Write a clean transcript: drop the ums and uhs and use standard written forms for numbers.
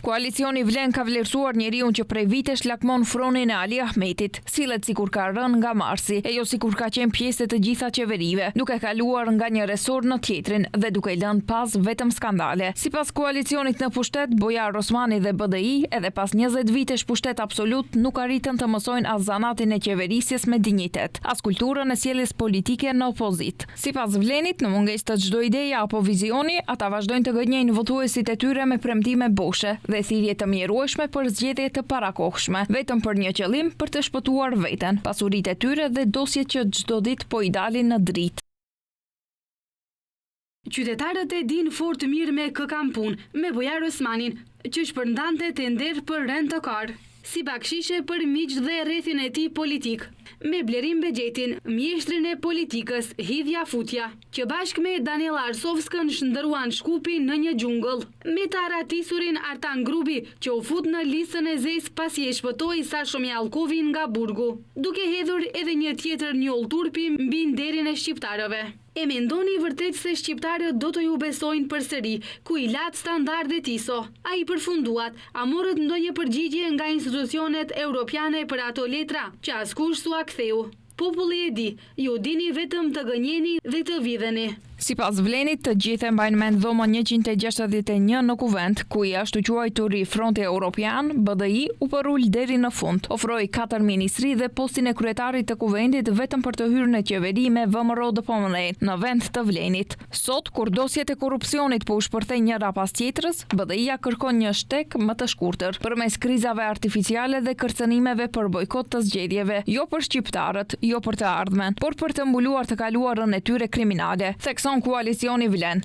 Koalicioni Vlen ka vlerësuar njeriun që prej vitesh lakmon fronin e Ali Ahmetit, sillet sikur ka rënë nga Marsi, e jo sikur ka qenë pjesë të gjitha qeverive, duke kaluar nga një resor në tjetrin dhe duke lënë pas vetëm skandale. Sipas koalicionit në pushtet, Bojar Osmani dhe BDI, edhe pas 20 vitesh pushtet absolut, nuk arritën të mësojnë as zanatin e qeverisjes me dinjitet, as kulturën e sjelljes politike në opozit. Sipas Vlenit, në mungesë të çdo ideje apo vizioni, ata vazhdojnë të gënjejnë votuesit e tyre me premtime boshe dhe thirrje të mjerueshme për zgjedhje të parakohshme, vetëm për një qëllim, për të shpëtuar veten, pasuritë e tyre dhe dosjet që çdo ditë po i dalin në dritë. Qytetarët e din fort mirë me kë kam punë me Bojar Osmanin, që shpërndante tender për rent-to-car, si bakshishe për miq dhe rrethin e tij politik, me Blerim Bexhetin, mjeshtrin e politikës, hidhja futja, që bashkë me Daniela Arsovskën shndëruan Shkupin në një xhungëll, me të aratisurin Artan Grubi, që u fut në listën e zezë pasi e shpëtoi Sasho Mjallkovin nga burgu, duke hedhur edhe një tjetër njoll turpi mbi nderin e shqiptarëve. E mendoni vërtet se shqiptarët do të ju besojnë përsëri, ku i lat standardet ISO? A i përfunduat, a morët ndonjë përgjigje nga institucionet europiane për ato letra, që askush s'u ktheu? Populli e di, ju dini vetëm të gënjeni dhe të vidheni. Sipas Vlenit, të gjithë mbajnë mend dhomën 161 në Kuvend, ku i ashtu quajturi Fronti Europian, BDI u përul deri në fund. Ofroi 4 ministri dhe postin e kryetarit të Kuvendit vetëm për të hyrë në qeveri me VMRO DPMN në vend të Vlenit. Sot, kur dosjet e korrupsionit po u shpërthej njëra pas tjetrës, BDI-ja kërkon një shtek më të shkurtër, përmes krizave artificiale dhe kërcënimeve për bojkot të zgjedhjeve, jo për shqiptarët, jo për të ardhmen, por për të mbuluar të kaluarën e tyre kriminale, thekson koalicioni Vlen.